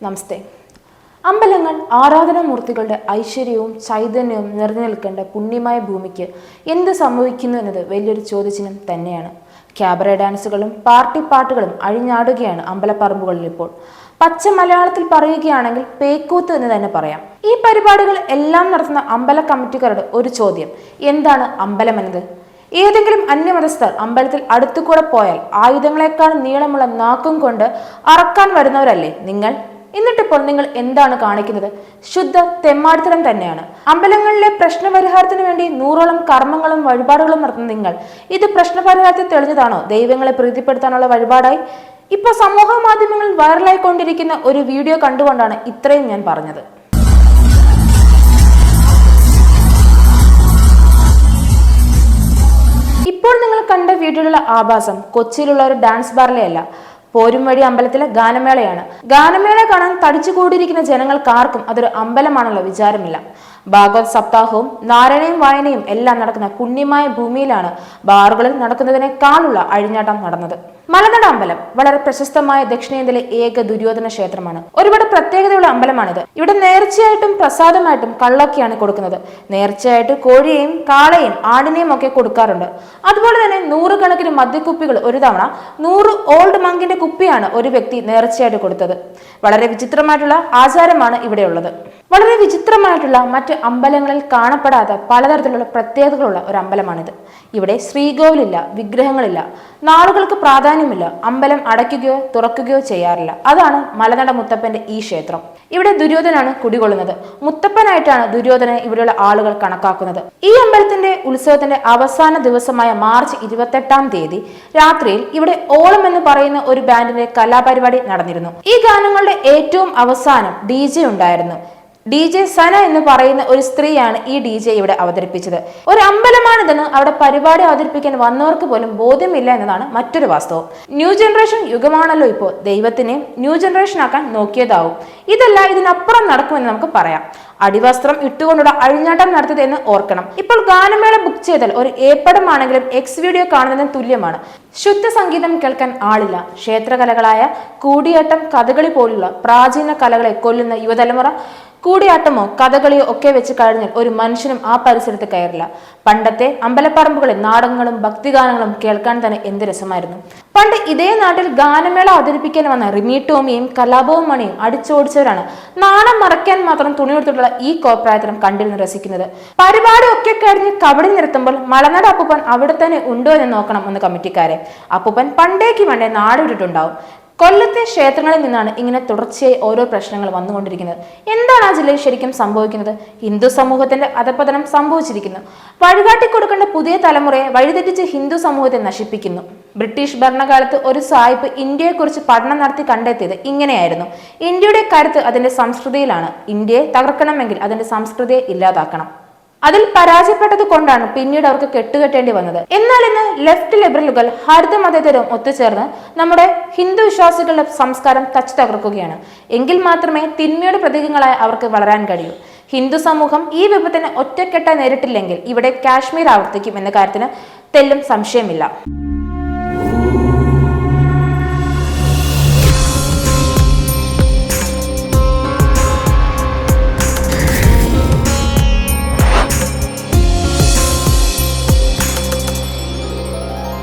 നമസ്തേ. അമ്പലങ്ങൾ ആരാധനാമൂർത്തികളുടെ ഐശ്വര്യവും ചൈതന്യവും നിറഞ്ഞു നിൽക്കേണ്ട പുണ്യമായ ഭൂമിക്ക് എന്ത് സംഭവിക്കുന്നു എന്നത് വലിയൊരു ചോദ്യചിഹ്നം തന്നെയാണ്. ക്യാബറ ഡാൻസുകളും പാർട്ടി പാട്ടുകളും അഴിഞ്ഞാടുകയാണ് അമ്പലപ്പറമ്പുകളിൽ ഇപ്പോൾ. പച്ച മലയാളത്തിൽ പറയുകയാണെങ്കിൽ പേക്കൂത്ത് എന്ന് തന്നെ പറയാം. ഈ പരിപാടികൾ എല്ലാം നടത്തുന്ന അമ്പല കമ്മിറ്റിക്കാരുടെ ഒരു ചോദ്യം: എന്താണ് അമ്പലം എന്നത്? ഏതെങ്കിലും അന്യമതസ്ഥർ അമ്പലത്തിൽ അടുത്തുകൂടെ പോയാൽ ആയുധങ്ങളെക്കാൾ നീളമുള്ള നാക്കും കൊണ്ട് അറക്കാൻ വരുന്നവരല്ലേ നിങ്ങൾ? എന്നിട്ടിപ്പോൾ നിങ്ങൾ എന്താണ് കാണിക്കുന്നത്? ശുദ്ധ തെമ്മാടിത്തരം തന്നെയാണ്. അമ്പലങ്ങളിലെ പ്രശ്നപരിഹാരത്തിന് വേണ്ടി 100ഓളം കർമ്മങ്ങളും വഴിപാടുകളും നടത്തുന്ന നിങ്ങൾ ഇത് പ്രശ്നപരിഹാരത്തിൽ തെളിഞ്ഞതാണോ? ദൈവങ്ങളെ പ്രീതിപ്പെടുത്താനുള്ള വഴിപാടായി? ഇപ്പോൾ സമൂഹ മാധ്യമങ്ങളിൽ വൈറലായിക്കൊണ്ടിരിക്കുന്ന ഒരു വീഡിയോ കണ്ടുകൊണ്ടാണ് ഇത്രയും ഞാൻ പറഞ്ഞത്. ഇപ്പോൾ നിങ്ങൾ കണ്ട വീഡിയോയിലുള്ള ആഭാസം കൊച്ചിയിലുള്ള ഒരു ഡാൻസ് ബാറിലെ അല്ല, പോരുംവഴി അമ്പലത്തിലെ ഗാനമേളയാണ്. ഗാനമേള കാണാൻ തടിച്ചുകൂടിയിരിക്കുന്ന ജനങ്ങൾക്കാർക്കും അതൊരു അമ്പലമാണല്ലോ വിചാരമില്ല. ഭാഗവത് സപ്താഹവും നാരായണയും വായനയും എല്ലാം നടക്കുന്ന പുണ്യമായ ഭൂമിയിലാണ് ബാറുകളിൽ നടക്കുന്നതിനേക്കാളുള്ള അഴിഞ്ഞാട്ടം നടന്നത്. മലനട അമ്പലം വളരെ പ്രശസ്തമായ ദക്ഷിണേന്ത്യയിലെ ഏക ദുര്യോധന ക്ഷേത്രമാണ്. ഒരുപാട് പ്രത്യേകതയുള്ള അമ്പലമാണിത്. ഇവിടെ നേർച്ചയായിട്ടും പ്രസാദമായിട്ടും കള്ളൊക്കെയാണ് കൊടുക്കുന്നത്. നേർച്ചയായിട്ട് കോഴിയെയും കാളയെയും ആടിനെയും ഒക്കെ കൊടുക്കാറുണ്ട്. അതുപോലെ തന്നെ 100 കണക്കിന് മദ്യക്കുപ്പികൾ ഒരു തവണ 100 ഓൾഡ് മങ്കിന്റെ കുപ്പിയാണ് ഒരു വ്യക്തി നേർച്ചയായിട്ട് കൊടുത്തത്. വളരെ വിചിത്രമായിട്ടുള്ള ആചാരമാണ് ഇവിടെയുള്ളത്. വളരെ വിചിത്രമായിട്ടുള്ള മറ്റ് അമ്പലങ്ങളിൽ കാണപ്പെടാത്ത പലതരത്തിലുള്ള പ്രത്യേകതകളുള്ള ഒരു അമ്പലമാണിത്. ഇവിടെ ശ്രീകോവിലില്ല, വിഗ്രഹങ്ങളില്ല, നാളുകൾക്ക് പ്രാധാന്യമില്ല, അമ്പലം അടയ്ക്കുകയോ തുറക്കുകയോ ചെയ്യാറില്ല. അതാണ് മലനട മുത്തപ്പന്റെ ഈ ക്ഷേത്രം. ഇവിടെ ദുര്യോധനാണ് കുടികൊള്ളുന്നത്. മുത്തപ്പനായിട്ടാണ് ദുര്യോധനെ ഇവിടെയുള്ള ആളുകൾ കണക്കാക്കുന്നത്. ഈ അമ്പലത്തിന്റെ ഉത്സവത്തിന്റെ അവസാന ദിവസമായ മാർച്ച് 28-ാം തീയതി രാത്രിയിൽ ഇവിടെ ഓളം എന്ന് പറയുന്ന ഒരു ബാൻഡിന്റെ കലാപരിപാടി നടന്നിരുന്നു. ഈ ഗാനങ്ങളുടെ ഏറ്റവും അവസാനം DJ ഉണ്ടായിരുന്നു. DJ സന എന്ന് പറയുന്ന ഒരു സ്ത്രീയാണ് ഈ DJ ഇവിടെ അവതരിപ്പിച്ചത്. ഒരു അമ്പലമാണിതെന്ന് അവിടെ പരിപാടി അവതരിപ്പിക്കാൻ വന്നവർക്ക് പോലും ബോധ്യമില്ല എന്നതാണ് മറ്റൊരു വാസ്തവം. ന്യൂ ജനറേഷൻ യുഗമാണല്ലോ ഇപ്പോൾ. ദൈവത്തിനെയും ന്യൂ ജനറേഷൻ ആക്കാൻ നോക്കിയതാവും. ഇതല്ല, ഇതിനപ്പുറം നടക്കുമെന്ന് നമുക്ക് പറയാം. അടിവസ്ത്രം ഇട്ടുകൊണ്ടുള്ള അഴിഞ്ഞാട്ടം നടത്തിയത് എന്ന് ഓർക്കണം. ഇപ്പോൾ ഗാനമേള ബുക്ക് ചെയ്താൽ ഒരു ഏപ്പടമാണെങ്കിലും X വീഡിയോ കാണുന്നതിന് തുല്യമാണ്. ശുദ്ധ സംഗീതം കേൾക്കാൻ ആളില്ല. ക്ഷേത്രകലകളായ കൂടിയാട്ടം, കഥകളി പോലുള്ള പ്രാചീന കലകളെ കൊല്ലുന്ന യുവതലമുറ കൂടിയാട്ടമോ കഥകളിയോ ഒക്കെ വെച്ച് കഴിഞ്ഞാൽ ഒരു മനുഷ്യനും ആ പരിസരത്ത് കയറില്ല. പണ്ടത്തെ അമ്പലപ്പറമ്പുകളിൽ നാടകങ്ങളും ഭക്തിഗാനങ്ങളും കേൾക്കാൻ തന്നെ എന്ത് രസമായിരുന്നു. പണ്ട് ഇതേ നാട്ടിൽ ഗാനമേള അവതരിപ്പിക്കാൻ വന്ന റിമി ടോമിയും കലാഭവൻ മണിയും അടിച്ചോടിച്ചവരാണ് നാണം മറയ്ക്കാൻ മാത്രം തുണിയെടുത്തിട്ടുള്ള ഈ കോപ്രായത്തരം കണ്ടിരുന്ന് രസിക്കുന്നത്. പരിപാടി ഒക്കെ കഴിഞ്ഞ് കബഡി നിർത്തുമ്പോൾ മലനട അപ്പൂപ്പൻ അവിടെ തന്നെ ഉണ്ടോ എന്ന് നോക്കണം എന്ന് കമ്മിറ്റിക്കാരെ. അപ്പൂപ്പൻ പണ്ടേക്ക് വേണ്ടേ നാട് വിട്ടിട്ടുണ്ടാവും. കൊല്ലത്തെ ക്ഷേത്രങ്ങളിൽ നിന്നാണ് ഇങ്ങനെ തുടർച്ചയായി ഓരോ പ്രശ്നങ്ങൾ വന്നുകൊണ്ടിരിക്കുന്നത്. എന്താണ് ആ ജില്ലയിൽ ശരിക്കും സംഭവിക്കുന്നത്? ഹിന്ദു സമൂഹത്തിന്റെ അധപതനം സംഭവിച്ചിരിക്കുന്നു. വഴികാട്ടി കൊടുക്കേണ്ട പുതിയ തലമുറയെ വഴിതെറ്റിച്ച് ഹിന്ദു സമൂഹത്തെ നശിപ്പിക്കുന്നു. ബ്രിട്ടീഷ് ഭരണകാലത്ത് ഒരു സായിപ്പ് ഇന്ത്യയെക്കുറിച്ച് പഠനം നടത്തി കണ്ടെത്തിയത് ഇങ്ങനെയായിരുന്നു: ഇന്ത്യയുടെ കരുത്ത് അതിന്റെ സംസ്കൃതിയിലാണ്. ഇന്ത്യയെ തകർക്കണമെങ്കിൽ അതിന്റെ സംസ്കൃതിയെ ഇല്ലാതാക്കണം. അതിൽ പരാജയപ്പെട്ടത് കൊണ്ടാണ് പിന്നീട് അവർക്ക് കെട്ടുകെട്ടേണ്ടി വന്നത്. എന്നാൽ ഇന്ന് ലെഫ്റ്റ് ലിബറലുകൾ ഹരിത മതേതരവും ഒത്തുചേർന്ന് നമ്മുടെ ഹിന്ദു വിശ്വാസികളുടെ സംസ്കാരം തച്ചു തകർക്കുകയാണ്. എങ്കിൽ മാത്രമേ തിന്മയുടെ പ്രതീകങ്ങളായി അവർക്ക് വളരാൻ കഴിയൂ. ഹിന്ദു സമൂഹം ഈ വിപത്തിനെ ഒറ്റക്കെട്ടായി നേരിട്ടില്ലെങ്കിൽ ഇവിടെ കാശ്മീർ ആവർത്തിക്കും എന്ന കാര്യത്തിന് തെല്ലും സംശയമില്ല.